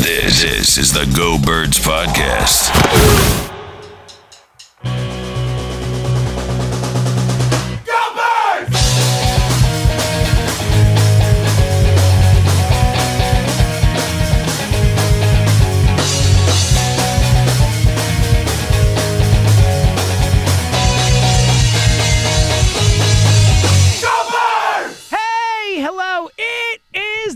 This is the Go Birds Podcast. Go Birds!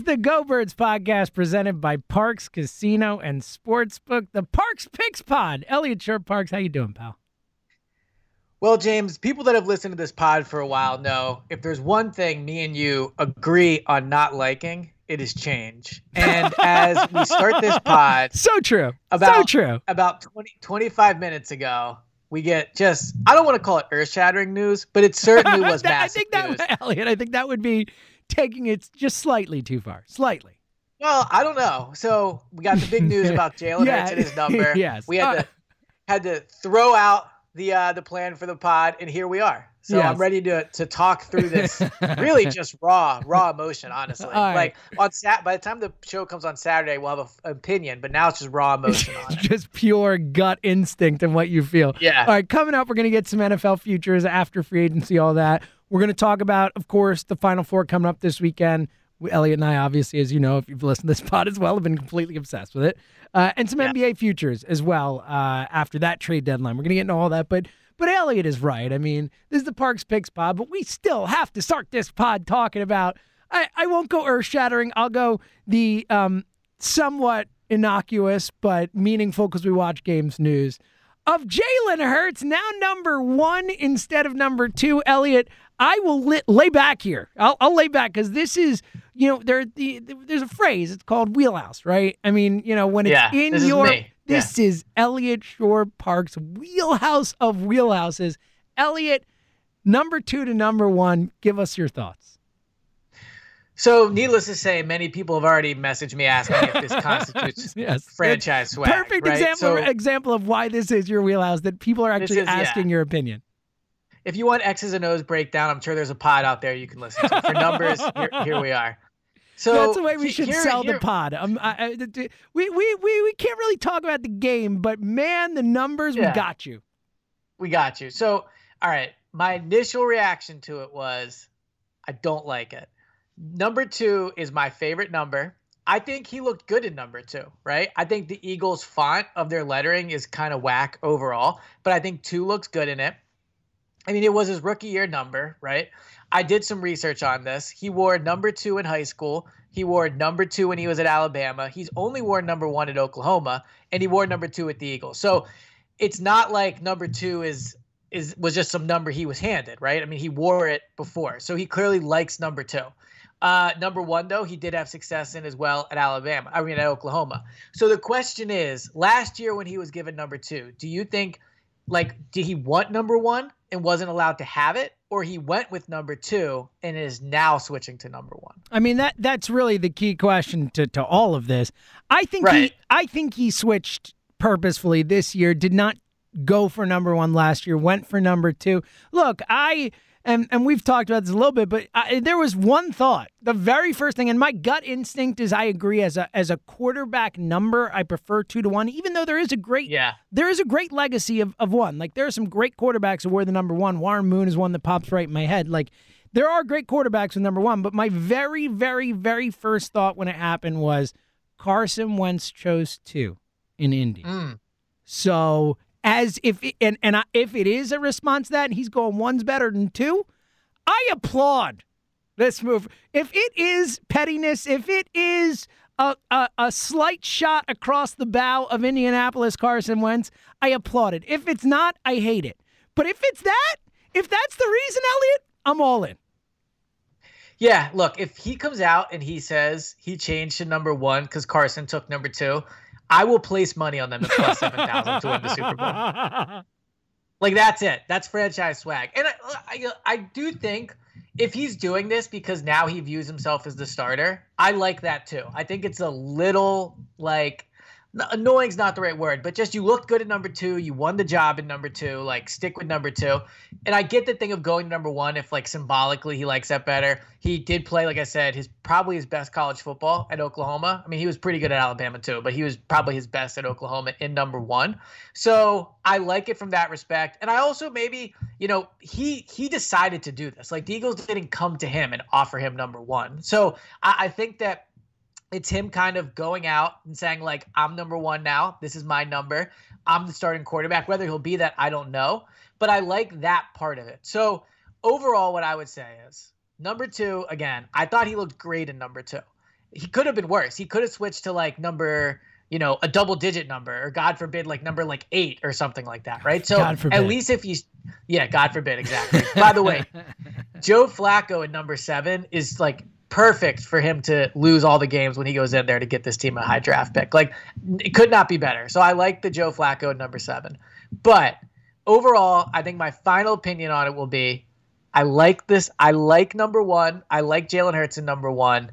The Go Birds Podcast presented by Parks Casino and Sportsbook, the Parks Picks Pod. Elliot Short Parks, how you doing, pal? Well, James, people that have listened to this pod for a while know if there's one thing me and you agree on not liking, it is change. And as we start this pod, so true. About 25 minutes ago, we get just, I don't want to call it earth-shattering news, but it certainly was massive news. Elliot, I think that would be taking it just slightly too far. Slightly. Well, I don't know. So we got the big news about Jalen Hurts and his number. Yes. We had to throw out the plan for the pod, and here we are. So yes. I'm ready to talk through this. Really, just raw emotion. Honestly, like right. By the time the show comes on Saturday, we'll have an opinion. But now it's just raw emotion on it. Just pure gut instinct and what you feel. Yeah. All right. Coming up, we're gonna get some NFL futures after free agency, all that. We're going to talk about, of course, the Final Four coming up this weekend. Elliot and I, obviously, as you know, if you've listened to this pod as well, have been completely obsessed with it. And some NBA futures as well after that trade deadline. We're going to get into all that. But Elliot is right. I mean, this is the Parks Picks pod, but we still have to start this pod talking about, I won't go earth-shattering. I'll go the somewhat innocuous but meaningful, because we watch games, news of Jalen Hurts, now number 1 instead of number 2. Elliot, I will lay back here. I'll lay back, because this is, there's a phrase. It's called wheelhouse, right? I mean, when it's in your, this is Elliot Shore Park's wheelhouse of wheelhouses. Elliot, number 2 to number 1. Give us your thoughts. So, needless to say, many people have already messaged me asking if this constitutes franchise swag. Perfect right? example of why this is your wheelhouse, that people are actually asking your opinion. If you want X's and O's breakdown, I'm sure there's a pod out there you can listen to. For numbers, here we are. So that's the way we should sell the pod. We can't really talk about the game, but man, the numbers, we got you. We got you. So, all right, my initial reaction to it was, I don't like it. Number 2 is my favorite number. I think he looked good in number 2, right? I think the Eagles' font of their lettering is kind of whack overall, but I think 2 looks good in it. I mean, it was his rookie year number, right? I did some research on this. He wore number 2 in high school. He wore number 2 when he was at Alabama. He's only worn number 1 at Oklahoma, and he wore number 2 at the Eagles. So it's not like number 2 was just some number he was handed, right? I mean, he wore it before, so he clearly likes number 2. Number 1, though, he did have success in as well at at Oklahoma. So the question is, last year when he was given number 2, do you think, did he want number 1 and wasn't allowed to have it, or he went with number 2 and is now switching to number 1? I mean, that's really the key question to all of this. I think he switched purposefully this year, did not go for number 1 last year, went for number 2. Look, And we've talked about this a little bit, but there was one thought. The very first thing, and my gut instinct is I agree, as a quarterback number, I prefer 2 to 1, even though there is a great legacy of 1. Like, there are some great quarterbacks who were the number 1. Warren Moon is one that pops right in my head. Like, there are great quarterbacks with number 1, but my very, very, very first thought when it happened was Carson Wentz chose 2 in Indy. So, as if it is a response to that, and he's going 1's better than 2, I applaud this move. If it is pettiness, if it is a slight shot across the bow of Indianapolis Carson Wentz, I applaud it. If it's not, I hate it. But if that's the reason, Elliot, I'm all in. Yeah, look, if he comes out and he says he changed to number 1 because Carson took number 2, I will place money on them at plus 7,000 to win the Super Bowl. Like, that's it. That's franchise swag. And I do think if he's doing this because now he views himself as the starter, I like that too. I think it's a little annoying's not the right word, but just you looked good at number 2. You won the job in number 2. Like, stick with number 2. And I get the thing of going to number 1 if, like, symbolically he likes that better. He did play, like I said, probably his best college football at Oklahoma. I mean, he was pretty good at Alabama too, but he was probably his best at Oklahoma in number 1. So I like it from that respect. And I also maybe, he decided to do this. Like, the Eagles didn't come to him and offer him number 1. So I think that it's him kind of going out and saying, like, I'm number 1 now. This is my number. I'm the starting quarterback. Whether he'll be that, I don't know. But I like that part of it. So overall, what I would say is number 2, again, I thought he looked great in number 2. He could have been worse. He could have switched to, like, number, a double-digit number, or God forbid, like, number, like, 8 or something like that, right? So at least if he's – yeah, God forbid, exactly. By the way, Joe Flacco at number 7 is, like, perfect for him to lose all the games when he goes in there to get this team a high draft pick. Like, it could not be better. So I like the Joe Flacco at number 7. But overall, I think my final opinion on it will be, I like this. I like number 1. I like Jalen Hurts in number 1.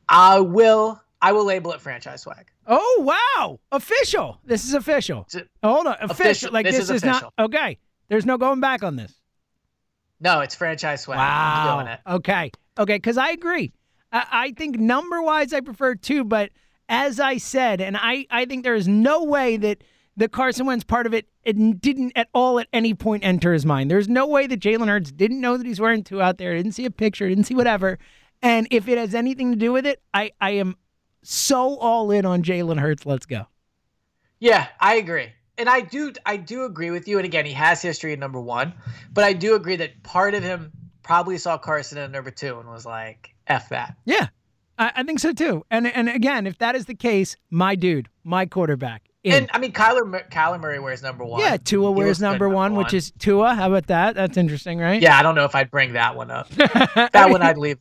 I will label it franchise swag. Oh, wow. Official. This is official. Hold on. Official. Like, this is not. Okay. There's no going back on this. No, it's franchise swag. Wow. I'm doing it. Okay, because I agree. I think number-wise I prefer 2, but as I said, and I think there is no way that the Carson Wentz part of it didn't at all at any point enter his mind. There's no way that Jalen Hurts didn't know that he's wearing 2 out there, didn't see a picture, didn't see whatever. And if it has anything to do with it, I am so all in on Jalen Hurts. Let's go. Yeah, I agree. And I do agree with you. And again, he has history at number 1, but I do agree that part of him probably saw Carson at number 2 and was like, F that. Yeah, I think so too. And again, if that is the case, my dude, my quarterback. And I mean, Kyler Murray wears number 1. Yeah, Tua wears number 1, which is Tua. How about that? That's interesting, right? Yeah, I don't know if I'd bring that one up. That one I'd leave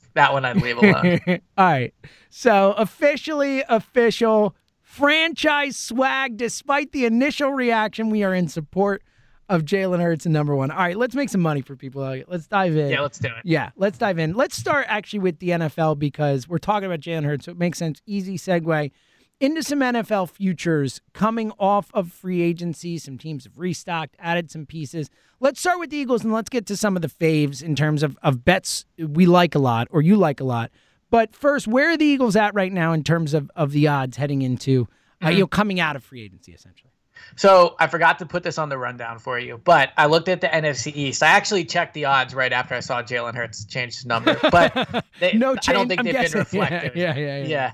alone. All right. So officially official. Franchise swag. Despite the initial reaction, we are in support of Jalen Hurts and number 1. All right, let's make some money for people. Let's dive in. Yeah, let's do it. Yeah, let's dive in. Let's start actually with the NFL because we're talking about Jalen Hurts, so it makes sense. Easy segue into some NFL futures coming off of free agency. Some teams have restocked, added some pieces. Let's start with the Eagles and let's get to some of the faves in terms of bets we like a lot or you like a lot. But first, where are the Eagles at right now in terms of the odds heading into, coming out of free agency, essentially? So I forgot to put this on the rundown for you, but I looked at the NFC East. I actually checked the odds right after I saw Jalen Hurts change his number, but no change, I don't think I'm they've guessing. been reflective. Yeah.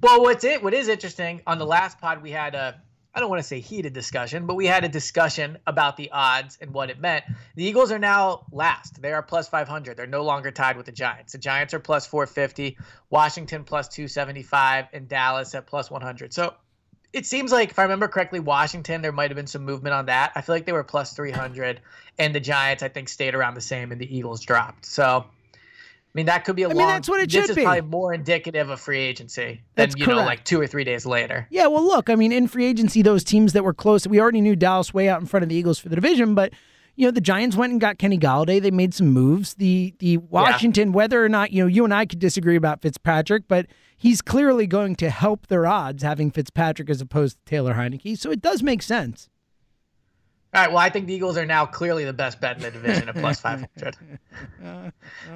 Well, what is interesting, on the last pod we had I don't want to say heated discussion, but we had a discussion about the odds and what it meant. The Eagles are now last. They are plus 500. They're no longer tied with the Giants. The Giants are plus 450, Washington plus 275, and Dallas at plus 100. So it seems like, if I remember correctly, Washington, there might have been some movement on that. I feel like they were plus 300, and the Giants, I think, stayed around the same, and the Eagles dropped. So, I mean, that could be that's what it should be. This is probably more indicative of free agency than, like 2 or 3 days later. Yeah, well, look, I mean, in free agency, those teams that were close, we already knew Dallas way out in front of the Eagles for the division, but, the Giants went and got Kenny Golladay. They made some moves. The Washington, whether or not, you and I could disagree about Fitzpatrick, but he's clearly going to help their odds having Fitzpatrick as opposed to Taylor Heineke, so it does make sense. All right, well, I think the Eagles are now clearly the best bet in the division at plus 500.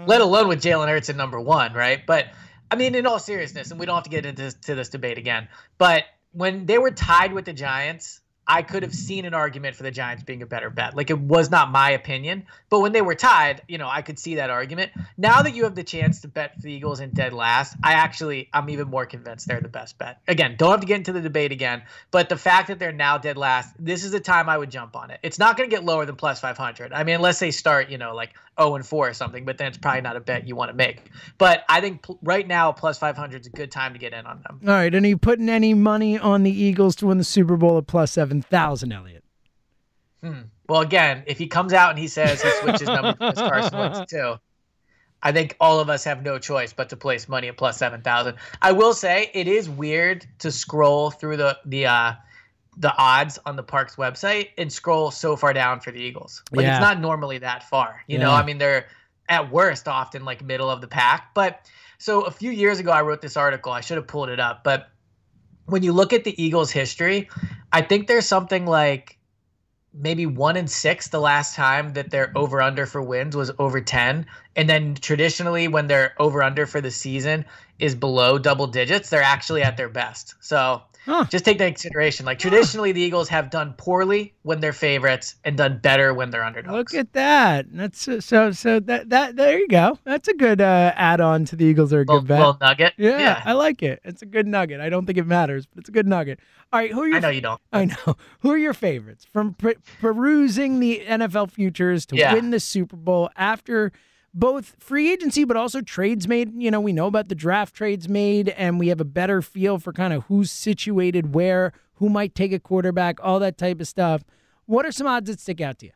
Let alone with Jalen Hurts at number 1, right? But, I mean, in all seriousness, and we don't have to get into this debate again, but when they were tied with the Giants, I could have seen an argument for the Giants being a better bet. Like, it was not my opinion, but when they were tied, I could see that argument. Now that you have the chance to bet for the Eagles in dead last, I'm even more convinced they're the best bet. Again, don't have to get into the debate again, but the fact that they're now dead last, this is the time I would jump on it. It's not going to get lower than plus 500. I mean, unless they start, like 0-4 or something, but then it's probably not a bet you want to make. But I think right now, plus 500 is a good time to get in on them. All right, and are you putting any money on the Eagles to win the Super Bowl at plus 7,000, Elliot? Well, again, if he comes out and he says he switches numbers with Carson Wentz too, I think all of us have no choice but to place money at plus 7,000. I will say it is weird to scroll through the odds on the Parks website and scroll so far down for the Eagles. Like, it's not normally that far. You know, I mean, they're at worst often like middle of the pack. But so a few years ago, I wrote this article. I should have pulled it up, but when you look at the Eagles' history, I think there's something like maybe 1-6 the last time that their over-under for wins was over 10. And then traditionally when their over-under for the season is below double digits, they're actually at their best. So just take that into consideration. Like traditionally the Eagles have done poorly when they're favorites and done better when they're underdogs. Look at that. That's so that there you go. That's a good add-on to the Eagles are a good bet. Little nugget. Yeah, I like it. It's a good nugget. I don't think it matters, but it's a good nugget. All right, who are your I know you don't. I know. Who are your favorites from perusing the NFL futures to win the Super Bowl after both free agency, but also trades made? You know, we know about the draft trades made, and we have a better feel for kind of who's situated where, who might take a quarterback, all that type of stuff. What are some odds that stick out to you?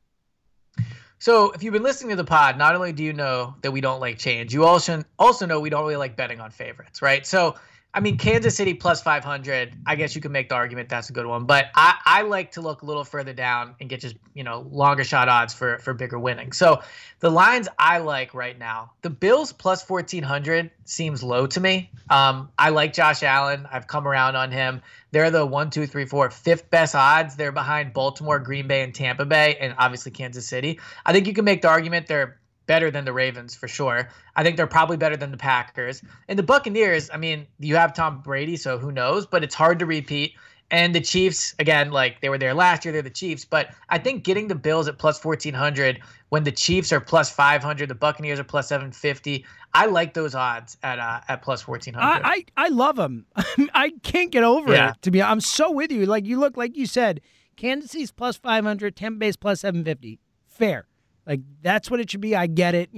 So if you've been listening to the pod, not only do you know that we don't like change, you also know we don't really like betting on favorites, right? So, I mean, Kansas City plus 500, I guess you can make the argument that's a good one. But I like to look a little further down and get just, longer shot odds for bigger winning. So the lines I like right now, the Bills plus 1,400 seems low to me. I like Josh Allen. I've come around on him. They're the 1, 2, 3, 4, fifth best odds. They're behind Baltimore, Green Bay, and Tampa Bay, and obviously Kansas City. I think you can make the argument they're better than the Ravens for sure. I think they're probably better than the Packers. And the Buccaneers, I mean, you have Tom Brady, so who knows? But it's hard to repeat. And the Chiefs, again, like they were there last year, they're the Chiefs. But I think getting the Bills at plus 1,400 when the Chiefs are plus 500, the Buccaneers are plus 750. I like those odds at plus 1,400. I love them. I can't get over it. I'm so with you. Like you look, like you said, Kansas City's plus 500, Tampa Bay's plus 750. Fair. Like, that's what it should be. I get it.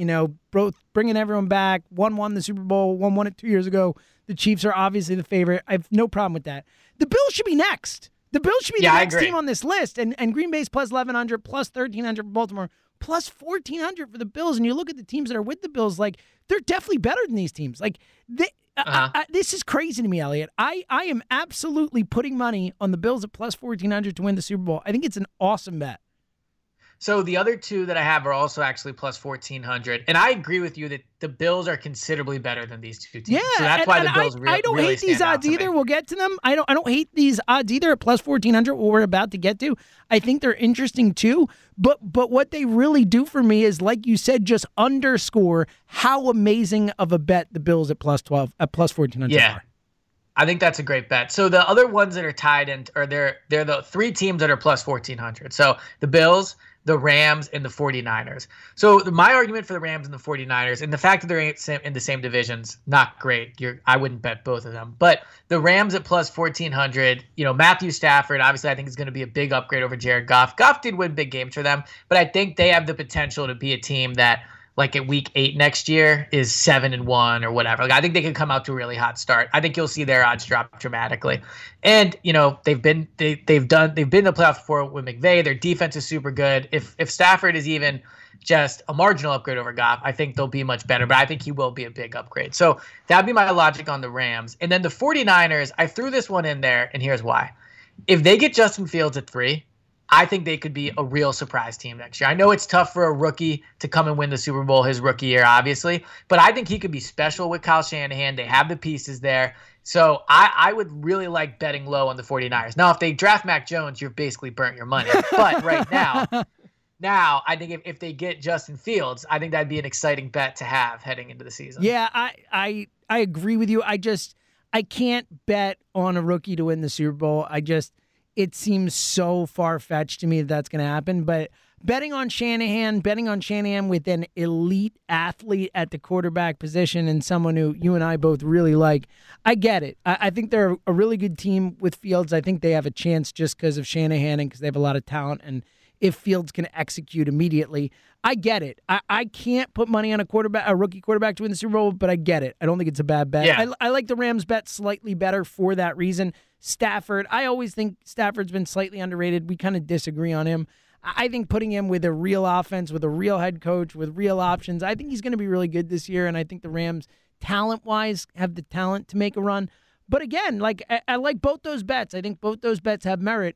Both bringing everyone back. One won the Super Bowl. One won it 2 years ago. The Chiefs are obviously the favorite. I have no problem with that. The Bills should be next. The Bills should be the next team on this list. And Green Bay's plus 1,100, plus 1,300 for Baltimore, plus 1,400 for the Bills. And you look at the teams that are with the Bills, like, they're definitely better than these teams. Like, this is crazy to me, Elliot. I am absolutely putting money on the Bills at plus 1,400 to win the Super Bowl. I think it's an awesome bet. So the other two that I have are also actually plus 1,400. And I agree with you that the Bills are considerably better than these two teams. Yeah, so that's why the Bills really I don't hate these odds either. We'll get to them. I don't hate these odds either at plus 1,400, what we're about to get to. I think they're interesting too. But what they really do for me is, like you said, just underscore how amazing of a bet the Bills at plus 1,400 are. I think that's a great bet. So the other ones that are tied in, or they're the three teams that are plus 1,400. So the Bills, the Rams, and the 49ers. So my argument for the Rams and the 49ers, and the fact that they're in the same divisions, not great. I wouldn't bet both of them. But the Rams at plus 1,400, Matthew Stafford, obviously I think is going to be a big upgrade over Jared Goff. Goff did win big games for them, but I think they have the potential to be a team that, like at week 8 next year, is 7-1 or whatever. Like, I think they could come out to a really hot start. I think you'll see their odds drop dramatically. And they've been in the playoffs before with McVay. Their defense is super good. If Stafford is even just a marginal upgrade over Goff, I think they'll be much better. But I think he will be a big upgrade. So that'd be my logic on the Rams. And then the 49ers, I threw this one in there, and here's why. If they get Justin Fields at 3, I think they could be a real surprise team next year. I know it's tough for a rookie to come and win the Super Bowl his rookie year, obviously, but I think he could be special with Kyle Shanahan. They have the pieces there. So I would really like betting low on the 49ers. Now, if they draft Mac Jones, you've basically burnt your money. But right now, I think if they get Justin Fields, I think that'd be an exciting bet to have heading into the season. Yeah, I agree with you. I can't bet on a rookie to win the Super Bowl. It seems so far-fetched to me that that's going to happen. But betting on Shanahan with an elite athlete at the quarterback position and someone who you and I both really like, I get it. I think they're a really good team with Fields. I think they have a chance just because of Shanahan and because they have a lot of talent. And if Fields can execute immediately, I get it. I can't put money on a rookie quarterback to win the Super Bowl, but I get it. I don't think it's a bad bet. Yeah. I like the Rams bet slightly better for that reason. Stafford, I always think Stafford's been slightly underrated. We kind of disagree on him. I think putting him with a real offense, with a real head coach, with real options, I think he's going to be really good this year, and I think the Rams, talent-wise, have the talent to make a run. But again, I like both those bets. I think both those bets have merit.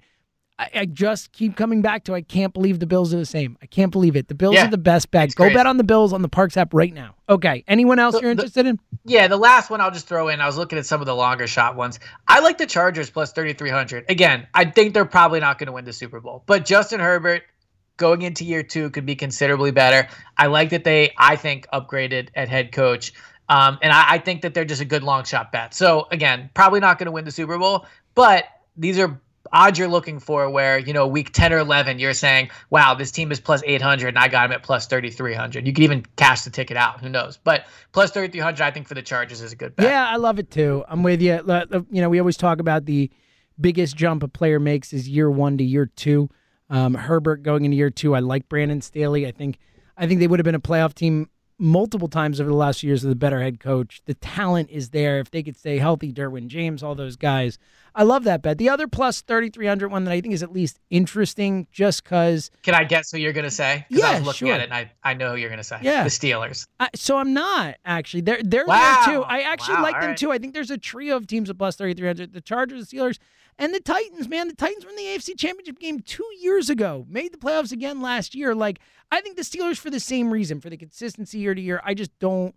I just keep coming back to I can't believe the Bills are the same. I can't believe it. The Bills are the best bet. Go bet on the Bills on the Parks app right now. Okay. Anyone else you're interested in? Yeah, the last one I'll just throw in. I was looking at some of the longer shot ones. I like the Chargers plus 3,300. Again, I think they're probably not going to win the Super Bowl. But Justin Herbert going into year 2 could be considerably better. I like that I think, upgraded at head coach. And I think that they're just a good long shot bet. So, again, probably not going to win the Super Bowl. But these are odds you're looking for where, week 10 or 11, you're saying, wow, this team is plus 800 and I got them at plus 3,300. You could even cash the ticket out. Who knows? But plus 3,300, I think for the Chargers is a good bet. Yeah, I love it too. I'm with you. We always talk about the biggest jump a player makes is year 1 to year 2. Herbert going into year 2, I like Brandon Staley. I think they would have been a playoff team multiple times over the last few years with a better head coach. The talent is there. If they could stay healthy, Derwin James, all those guys. I love that bet. The other plus 3,300 one that I think is at least interesting just because. Can I guess who you're going to say? Because I was looking at it and I know who you're going to say. Yeah. The Steelers. So I'm not, actually. They're there too. I actually like them too. I think there's a trio of teams at plus 3,300. The Chargers, the Steelers, and the Titans, man. The Titans were in the AFC Championship game 2 years ago. Made the playoffs again last year. I think the Steelers for the same reason, for the consistency year to year. I don't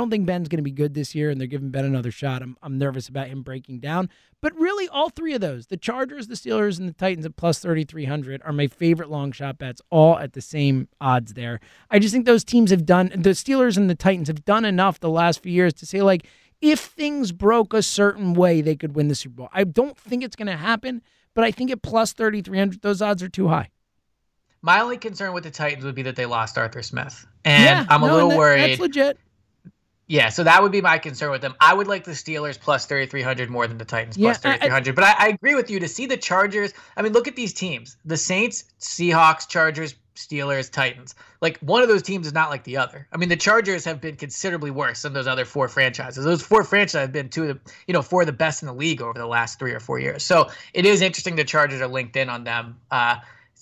think Ben's going to be good this year, and they're giving Ben another shot. I'm nervous about him breaking down. But really, all three of those, the Chargers, the Steelers, and the Titans at plus 3,300 are my favorite long shot bets, all at the same odds there. I just think those teams the Steelers and the Titans have done enough the last few years to say, if things broke a certain way, they could win the Super Bowl. I don't think it's going to happen, but I think at plus 3,300, those odds are too high. My only concern with the Titans would be that they lost Arthur Smith. And I'm a little worried. That's legit. Yeah, so that would be my concern with them. I would like the Steelers plus 3,300 more than the Titans plus 3,300. But I agree with you. To see the Chargers, look at these teams. The Saints, Seahawks, Chargers, Steelers, Titans. One of those teams is not like the other. The Chargers have been considerably worse than those other 4 franchises. Those 4 franchises have been 4 of the best in the league over the last 3 or 4 years. So it is interesting the Chargers are linked in on them.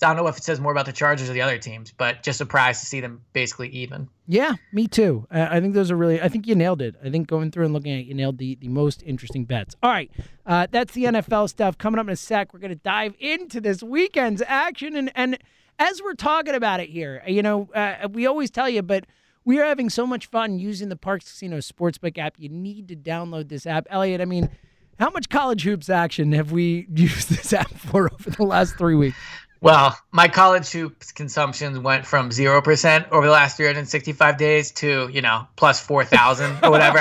I don't know if it says more about the Chargers or the other teams, but just surprised to see them basically even. Yeah, me too. I think those are I think you nailed it. I think going through and looking at it, you nailed the most interesting bets. All right, that's the NFL stuff. Coming up in a sec, we're going to dive into this weekend's action. And as we're talking about it here, we always tell you, but we are having so much fun using the Parks Casino Sportsbook app. You need to download this app. Elliot, how much college hoops action have we used this app for over the last 3 weeks? Well, my college hoops consumption went from 0% over the last 365 days to, plus 4,000 or whatever.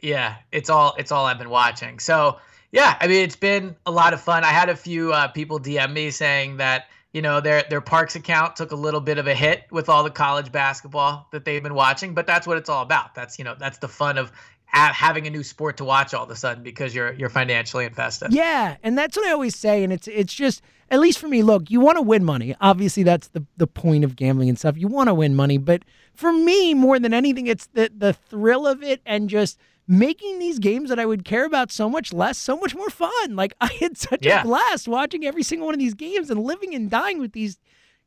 It's all I've been watching. So, it's been a lot of fun. I had a few people DM me saying that, their Parks account took a little bit of a hit with all the college basketball that they've been watching, but that's what it's all about. That's the fun of having a new sport to watch all of a sudden because you're financially invested. Yeah, and that's what I always say, and it's just, at least for me, look, you want to win money. Obviously, that's the point of gambling and stuff. You want to win money, but for me, more than anything, it's the thrill of it and just making these games that I would care about so much less, so much more fun. I had such a blast watching every single one of these games and living and dying with these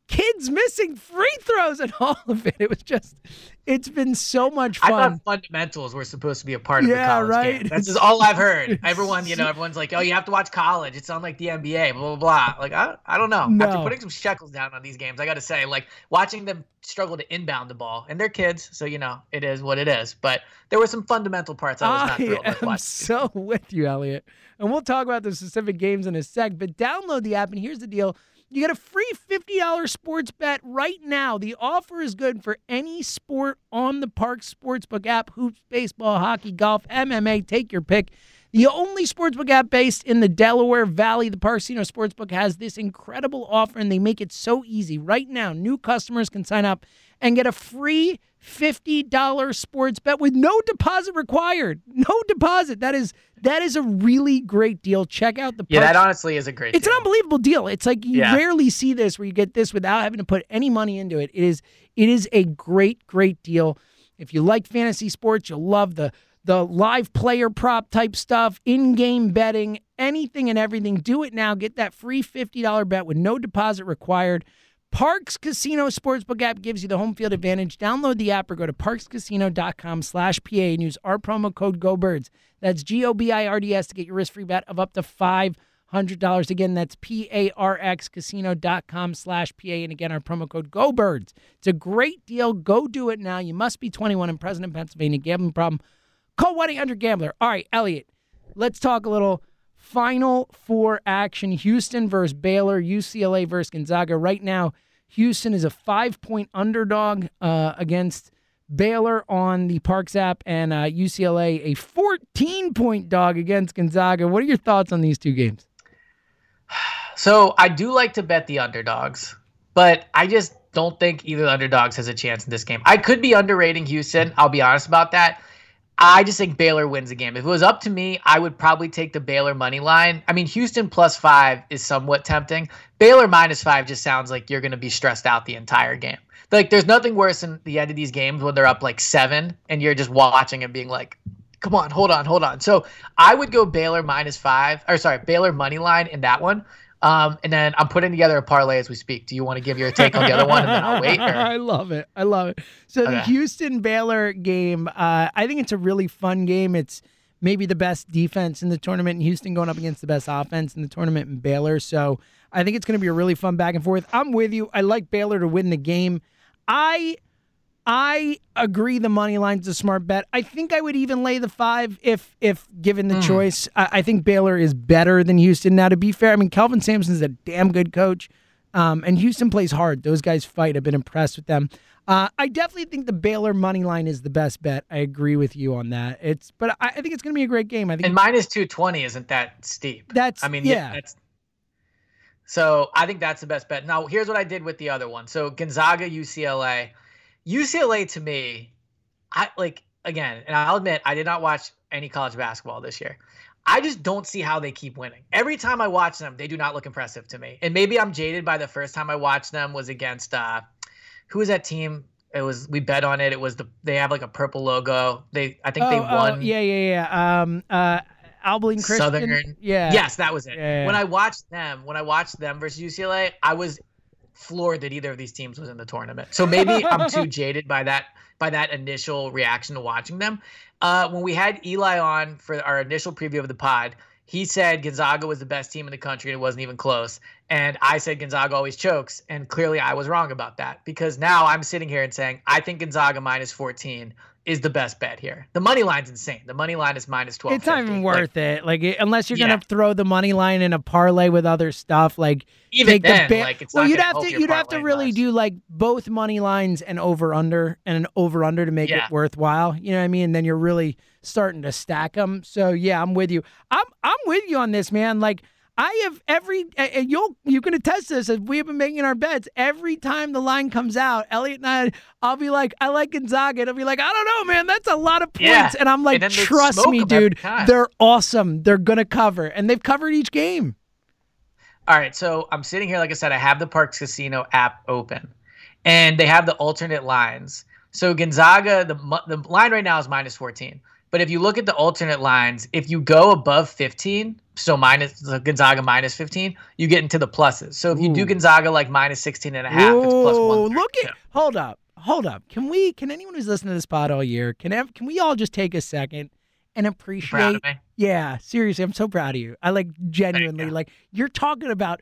kids missing free throws and all of it. It's been so much fun. I thought fundamentals were supposed to be a part of the college game. That's just all I've heard. Everyone's like, oh, you have to watch college. It's not like the NBA, blah, blah, blah. I don't know. No. After putting some shekels down on these games, I got to say, watching them struggle to inbound the ball, and they're kids, so, it is what it is. But there were some fundamental parts I was not thrilled with watching. I'm so with you, Elliot. And we'll talk about the specific games in a sec, but download the app, and here's the deal. You get a free $50 sports bet right now. The offer is good for any sport on the Parks Sportsbook app: hoops, baseball, hockey, golf, MMA. Take your pick. The only sportsbook app based in the Delaware Valley, the Parks Casino Sportsbook has this incredible offer, and they make it so easy. Right now, new customers can sign up and get a free $50 sports bet with no deposit required. No deposit. That is a really great deal. Check out the Parks. Yeah, that honestly is a great deal. It's an unbelievable deal. It's like you rarely see this where you get this without having to put any money into it. It is a great, great deal. If you like fantasy sports, you'll love the live player prop type stuff, in-game betting, anything and everything. Do it now. Get that free $50 bet with no deposit required. Parks Casino Sportsbook app gives you the home field advantage. Download the app or go to parkscasino.com/PA and use our promo code GOBIRDS. That's GOBIRDS to get your risk-free bet of up to $500. $100. Again, that's parxcasino.com/PA. And again, our promo code GoBirds. It's a great deal. Go do it now. You must be 21 and present in Pennsylvania. Gambling problem? Call 1-800-GAMBLER. All right, Elliot, let's talk a little Final Four action. Houston versus Baylor, UCLA versus Gonzaga. Right now, Houston is a 5-point underdog against Baylor on the Parks app, and UCLA a 14-point dog against Gonzaga. What are your thoughts on these two games? So I do like to bet the underdogs, but I just don't think either of the underdogs has a chance in this game. I could be underrating Houston. I'll be honest about that. I just think Baylor wins the game. If it was up to me, I would probably take the Baylor money line. I mean, Houston +5 is somewhat tempting. Baylor -5 just sounds like you're going to be stressed out the entire game. Like, there's nothing worse than the end of these games when they're up like 7 and you're just watching and being like, come on, hold on. So I would go Baylor Baylor money line in that one. And then I'm putting together a parlay as we speak. Do you want to give your take on the other one and then I'll wait? Or? I love it. So the Houston-Baylor game, I think it's a really fun game. It's maybe the best defense in the tournament in Houston going up against the best offense in the tournament in Baylor. So I think it's going to be a really fun back and forth. I'm with you. I like Baylor to win the game. I agree the money line's a smart bet. I think I would even lay the 5 if given the choice. I think Baylor is better than Houston. Now, to be fair, I mean, Kelvin Sampson's a damn good coach, and Houston plays hard. Those guys fight. I've been impressed with them. I definitely think the Baylor money line is the best bet. I agree with you on that. But I think it's going to be a great game. I think, and -220 isn't that steep. So I think that's the best bet. Now, here's what I did with the other one. So Gonzaga, UCLA. UCLA to me, and I'll admit I did not watch any college basketball this year. I just don't see how they keep winning. Every time I watch them, they do not look impressive to me. And maybe I'm jaded by the first time I watched them was against who was that team? We bet on it. They have like a purple logo. I think they won. Abilene Christian. Southern. Yeah. Yes, that was it. Yeah. When I watched them versus UCLA, I was floored that either of these teams was in the tournament. So maybe I'm too jaded by that initial reaction to watching them. When we had Eli on for our initial preview of the pod, he said Gonzaga was the best team in the country and it wasn't even close. And I said Gonzaga always chokes. And clearly I was wrong about that because now I'm sitting here and saying I think Gonzaga -14 is the best bet here. The money line's insane. The money line is -12. It's not even worth it. Unless you're gonna throw the money line in a parlay with other stuff, even then, it's not you'd have to really do both money lines and over under to make it worthwhile. You know what I mean? And then you're really starting to stack them. So yeah, I'm with you. I'm with you on this, man. I have you can attest to this as we have been making our bets. Every time the line comes out, Elliot and I'll be like, I like Gonzaga. And I'll be like, I don't know, man. That's a lot of points. Yeah. And I'm like, trust me, dude. They're awesome. They're going to cover. And they've covered each game. All right. So I'm sitting here, like I said, I have the Parks Casino app open. And they have the alternate lines. So Gonzaga, the line right now is -14. But if you look at the alternate lines, if you go above 15, so Gonzaga -15, you get into the pluses. So if you do Gonzaga -16.5, it's +1. Look at hold up. Can anyone who's listening to this pod all year, can we all just take a second and appreciate? Proud of me? Yeah, seriously, I'm so proud of you. I genuinely you're talking about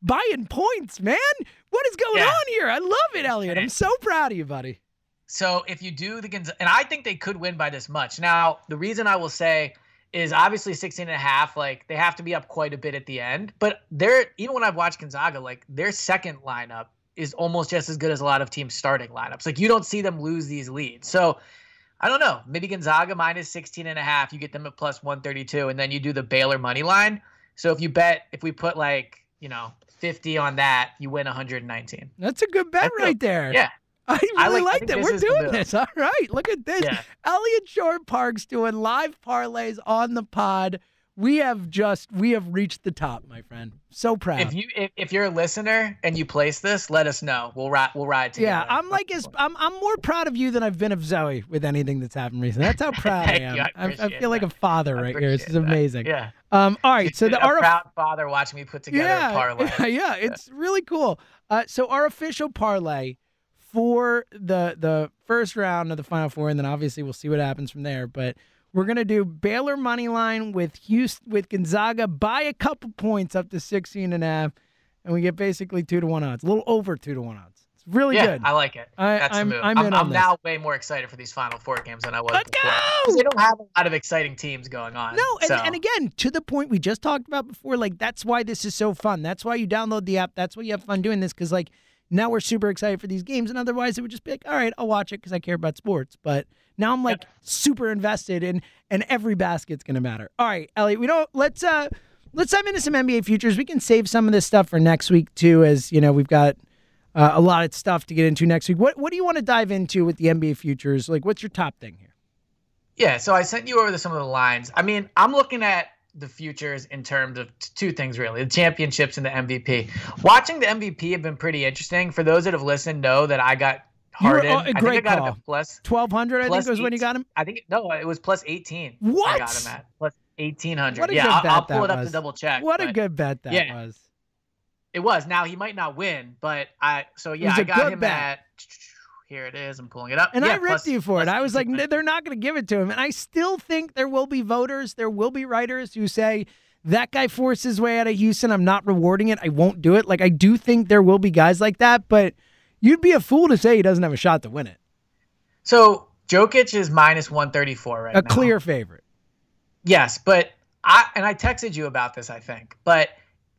buying points, man. What is going on here? I love it, Elliot. I'm so proud of you, buddy. So if you do the Gonzaga, and I think they could win by this much. Now, the reason I will say is obviously 16.5, they have to be up quite a bit at the end. But even when I've watched Gonzaga, their second lineup is almost just as good as a lot of teams' starting lineups. You don't see them lose these leads. So I don't know. Maybe Gonzaga -16.5, you get them at +132, and then you do the Baylor money line. So if we put 50 on that, you win 119. That's a good bet right there. Yeah. I really like that. We're doing this. All right. Look at this. Yeah. Elliot Short Parks doing live parlays on the pod. We have reached the top, my friend. So proud. If you're a listener and you place this, let us know. We'll ride together. Yeah, I'm more proud of you than I've been of Zoe with anything that's happened recently. That's how proud I am. I feel like a father right here. This is amazing. Yeah. All right. So a proud father watching me put together a parlay. Yeah, it's really cool. So our official parlay for the first round of the Final Four, and then obviously we'll see what happens from there. But We're going to do Baylor money line with Gonzaga by a couple points up to 16.5, and we get basically 2-1 odds, a little over 2-1 odds. It's really good. I like it. That's the move. I'm now way more excited for these Final Four games than I was before. Because they don't have a lot of exciting teams going on. No, and again, to the point we just talked about before, like, that's why this is so fun. That's why you download the app. That's why you have fun doing this, because, like, now we're super excited for these games, and otherwise it would just be like, all right, I'll watch it because I care about sports. But now I'm like super invested in, and every basket's gonna matter. All right, Elliot, let's dive into some NBA futures. We can save some of this stuff for next week too, as you know we've got a lot of stuff to get into next week. What do you want to dive into with the NBA futures? Like, what's your top thing here? Yeah, so I sent you over some of the lines. I mean, I'm looking at the futures in terms of two things, really: the championships and the MVP. Watching the MVP have been pretty interesting. For those that have listened, know that I got Harden. I think I got him at plus 1,200. I think was when you got him. It was plus 18. What? I got him at plus 1,800. What a good bet I'll pull it that up was. to double check. What a good bet that was. It was. Now he might not win, but I got him at. Here it is. I'm pulling it up. And I ripped you for it. I was like, they're not going to give it to him. And I still think there will be voters, there will be writers who say, that guy forced his way out of Houston. I'm not rewarding it. I won't do it. Like, I do think there will be guys like that, but you'd be a fool to say he doesn't have a shot to win it. So Jokic is minus 134 right now. A clear favorite. Yes, but I texted you about this, I think. But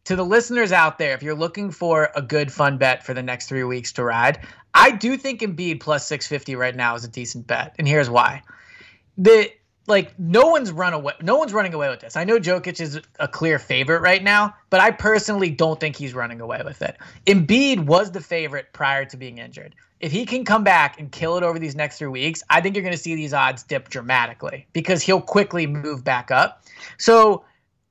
to the listeners out there, if you're looking for a good fun bet for the next 3 weeks to ride, I do think Embiid plus 650 right now is a decent bet, and here's why. No one's running away with this. I know Jokic is a clear favorite right now, but I personally don't think he's running away with it. Embiid was the favorite prior to being injured. If he can come back and kill it over these next 3 weeks, I think you're going to see these odds dip dramatically because he'll quickly move back up. So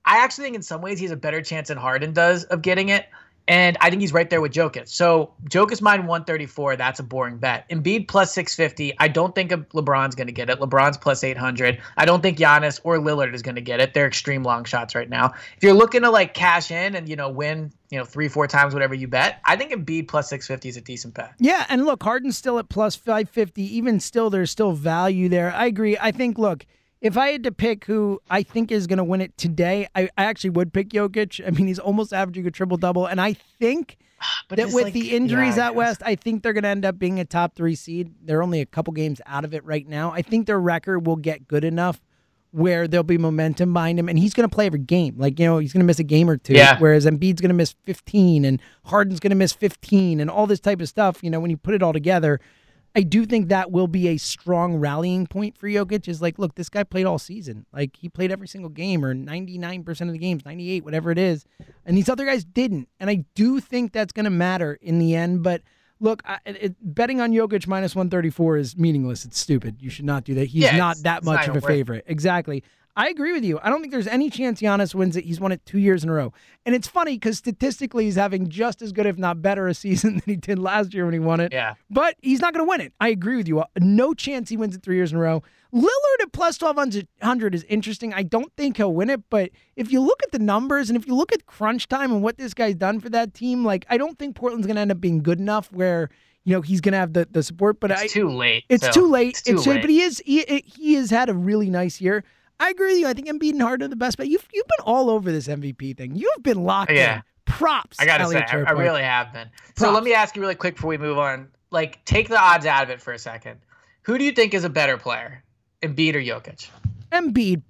I actually think in some ways he has a better chance than Harden does of getting it. And I think he's right there with Jokic. So Jokic minus 134, that's a boring bet. Embiid plus 650, I don't think LeBron's going to get it. LeBron's plus 800. I don't think Giannis or Lillard is going to get it. They're extreme long shots right now. If you're looking to like cash in and, win, 3-4 times whatever you bet, I think Embiid plus 650 is a decent bet. Yeah, and look, Harden's still at plus 550. Even still, there's still value there. I agree. I think, look, if I had to pick who I think is going to win it today, I actually would pick Jokic. I mean, he's almost averaging a triple-double, and I think that with the injuries out west, I think they're going to end up being a top 3 seed. They're only a couple games out of it right now. I think their record will get good enough where there'll be momentum behind him, and he's going to play every game. Like, he's going to miss a game or two, whereas Embiid's going to miss 15, and Harden's going to miss 15, and all this type of stuff. When you put it all together, I do think that will be a strong rallying point for Jokic is like, look, this guy played all season. Like, he played every single game or 99% of the games, 98, whatever it is. And these other guys didn't. And I do think that's going to matter in the end. But look, betting on Jokic minus 134 is meaningless. It's stupid. You should not do that. He's not that much of a favorite. Exactly. I agree with you. I don't think there's any chance Giannis wins it. He's won it 2 years in a row. And it's funny because statistically he's having just as good, if not better, a season than he did last year when he won it. Yeah. But he's not going to win it. I agree with you. No chance he wins it 3 years in a row. Lillard at plus 1,200 is interesting. I don't think he'll win it, but if you look at the numbers and if you look at crunch time and what this guy's done for that team, like, I don't think Portland's going to end up being good enough where he's going to have the support. But it's too late. It's too late. But he has had a really nice year. I agree with you. I think Embiid and Harden are the best, but you've been all over this MVP thing. You've been locked in. Props. I got to say, I really have been. So let me ask you really quick before we move on. Like, take the odds out of it for a second. Who do you think is a better player, Embiid or Jokic? Embiid,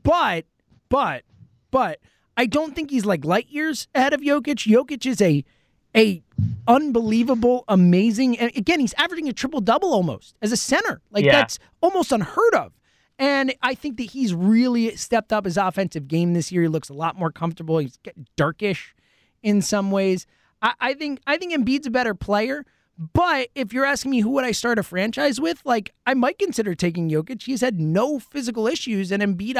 but I don't think he's like light years ahead of Jokic. Jokic is a unbelievable, amazing, and again, he's averaging a triple-double almost as a center. That's almost unheard of. And I think that he's really stepped up his offensive game this year. He looks a lot more comfortable. He's darkish in some ways. I think Embiid's a better player. But if you're asking me who would I start a franchise with, like, I might consider taking Jokic. He's had no physical issues, and Embiid,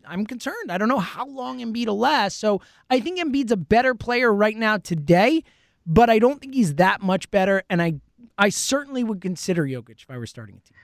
I'm concerned. I don't know how long Embiid will last. So I think Embiid's a better player right now today, but I don't think he's that much better. And I certainly would consider Jokic if I were starting a team.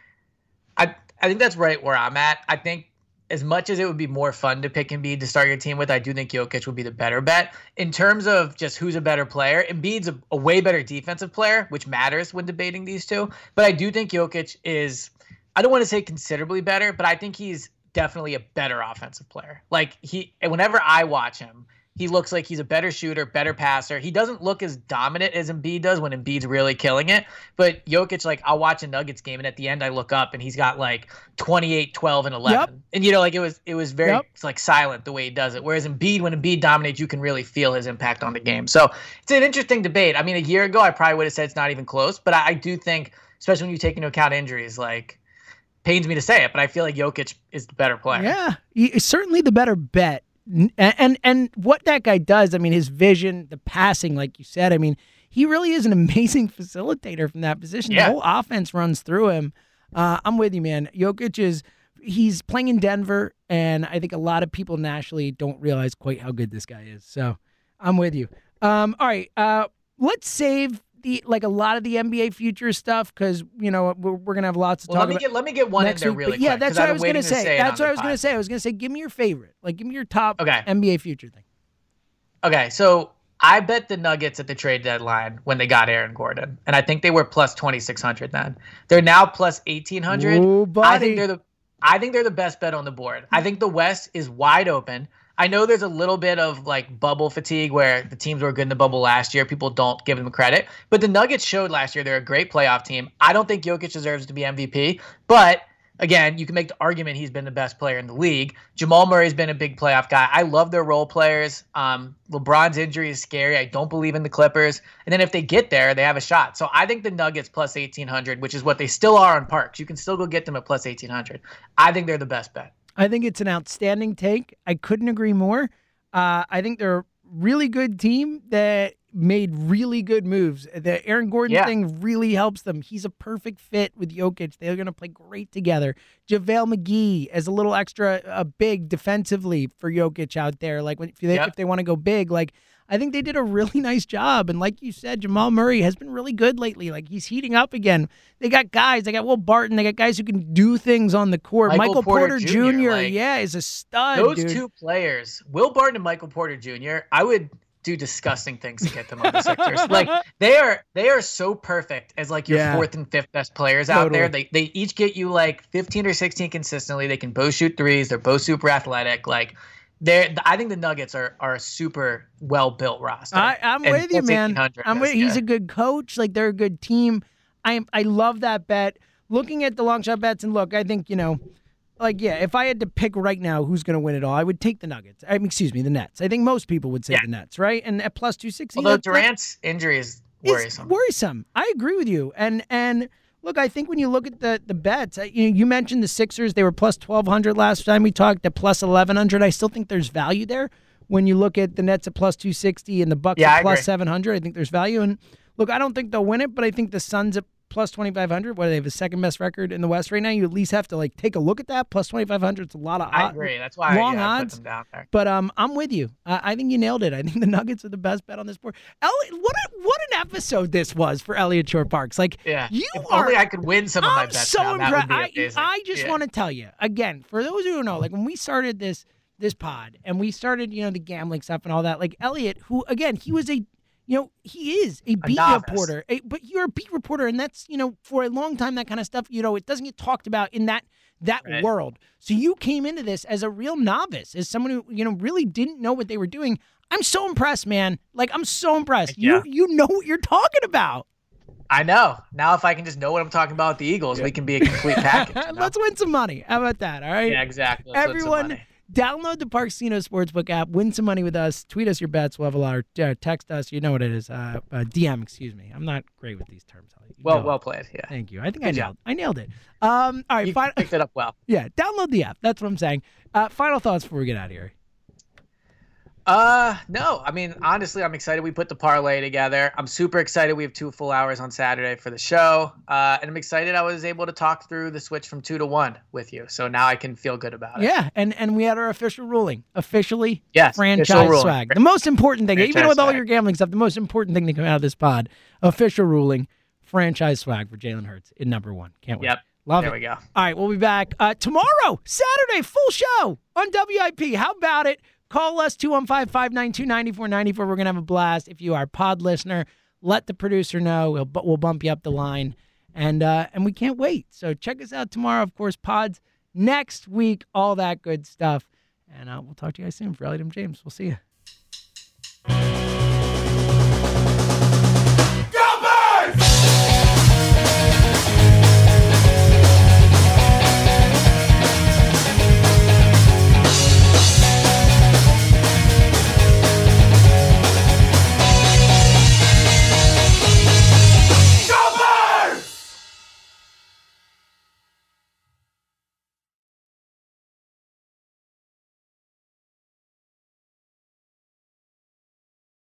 I think that's right where I'm at. I think as much as it would be more fun to pick Embiid to start your team with, I do think Jokic would be the better bet. In terms of just who's a better player, Embiid's a way better defensive player, which matters when debating these two. But I do think Jokic is, I don't want to say considerably better, but I think he's definitely a better offensive player. Like whenever I watch him, he looks like he's a better shooter, better passer. He doesn't look as dominant as Embiid does when Embiid's really killing it. But Jokic, like, I'll watch a Nuggets game, and at the end I look up, and he's got, like, 28, 12, and 11. Yep. And, like, it was very, it's like, silent the way he does it. Whereas Embiid, when Embiid dominates, you can really feel his impact on the game. So it's an interesting debate. I mean, a year ago, I probably would have said it's not even close. But I do think, especially when you take into account injuries, like, pains me to say it, but I feel like Jokic is the better player. Yeah, he's certainly the better bet. And what that guy does, I mean, his vision, the passing, like you said, I mean, he really is an amazing facilitator from that position. Yeah. The whole offense runs through him. I'm with you, man. Jokic he's playing in Denver, and I think a lot of people nationally don't realize quite how good this guy is. So I'm with you. All right, let's save a lot of the NBA future stuff because we're gonna have lots to talk about. Let me get one in there week, really quick. Yeah, that's what I was gonna say. That's what I was gonna say. I was gonna say, give me your favorite. Like, give me your top NBA future thing. Okay, so I bet the Nuggets at the trade deadline when they got Aaron Gordon, and I think they were plus 2,600 then. They're now plus 1,800. Ooh, buddy. I think they're the best bet on the board. I think the West is wide open. I know there's a little bit of like bubble fatigue where the teams were good in the bubble last year. People don't give them credit. But the Nuggets showed last year they're a great playoff team. I don't think Jokic deserves to be MVP. But, again, you can make the argument he's been the best player in the league. Jamal Murray's been a big playoff guy. I love their role players. LeBron's injury is scary. I don't believe in the Clippers. And then if they get there, they have a shot. So I think the Nuggets plus 1,800, which is what they still are on Parks. You can still go get them at plus 1,800. I think they're the best bet. I think it's an outstanding take. I couldn't agree more. I think they're a really good team that made really good moves. The Aaron Gordon thing really helps them. He's a perfect fit with Jokic. They're going to play great together. JaVale McGee as a little extra big defensively for Jokic out there. Like if they want to go big, like I think they did a really nice job. And like you said, Jamal Murray has been really good lately. Like he's heating up again. They got guys. They got Will Barton. They got guys who can do things on the court. Michael Porter Jr. Is a stud. Those two players, Will Barton and Michael Porter Jr., I would do disgusting things to get them on the Sixers. Like they are so perfect as like your fourth and fifth best players out there. They each get you like 15 or 16 consistently. They can both shoot threes. They're both super athletic. Like I think the Nuggets are a super well built roster. I'm with you, man. He's a good coach. Like they're a good team. I love that bet. Looking at the long shot bets, and look, I think if I had to pick right now who's going to win it all, I would take the Nuggets. The Nets. I think most people would say the Nets, right? And at plus 260. Although Durant's injury is worrisome. Worrisome. I agree with you. And look, I think when you look at the bets, you mentioned the Sixers. They were plus 1,200 last time we talked. At plus 1,100, I still think there's value there. When you look at the Nets at plus 260 and the Bucks at plus 700, I think there's value. And look, I don't think they'll win it, but I think the Suns at plus 2,500, what, they have the second best record in the West right now. You at least have to take a look at that. Plus 2,500, it's a lot of odds. I agree. That's why I put them down there. But I'm with you. I think you nailed it. I think the Nuggets are the best bet on this board. Elliot, what an episode this was for Elliot Shore Parks. Only I could win some of my bets. So impressed. I just want to tell you again, for those who don't know, when we started this pod and we started the gambling stuff and all that, Elliot, who again he was he is a beat reporter, but you're a beat reporter, and that's, for a long time, that kind of stuff, it doesn't get talked about in that world. So you came into this as a real novice, as someone who, really didn't know what they were doing. I'm so impressed, man. I'm so impressed. You know what you're talking about. I know. Now if I can just know what I'm talking about with the Eagles, we can be a complete package. Let's win some money. How about that? All right? Yeah, exactly. Everyone, download the Park Casino Sportsbook app. Win some money with us. Tweet us your bets. We'll have a lot. Text us. You know what it is. DM. Excuse me. I'm not great with these terms. Well played. Yeah. Thank you. I think I nailed it. All right. You picked it up well. Yeah. Download the app. That's what I'm saying. Final thoughts before we get out of here. No. I mean, honestly, I'm excited we put the parlay together. I'm super excited we have 2 full hours on Saturday for the show. And I'm excited I was able to talk through the switch from 2 to 1 with you. So now I can feel good about it. Yeah, and we had our official ruling. Officially, yes, franchise swag. The most important thing, even with all your gambling stuff, the most important thing to come out of this pod, official ruling, franchise swag for Jalen Hurts in number 1. Can't wait. Yep. Love it. There we go. All right, we'll be back tomorrow, Saturday, full show on WIP. How about it? Call us 215-592-9494. We're going to have a blast. If you are a pod listener, let the producer know. We'll bump you up the line. And we can't wait. So check us out tomorrow. Of course, pods next week, all that good stuff. And we'll talk to you guys soon. For Elliot and James, we'll see you.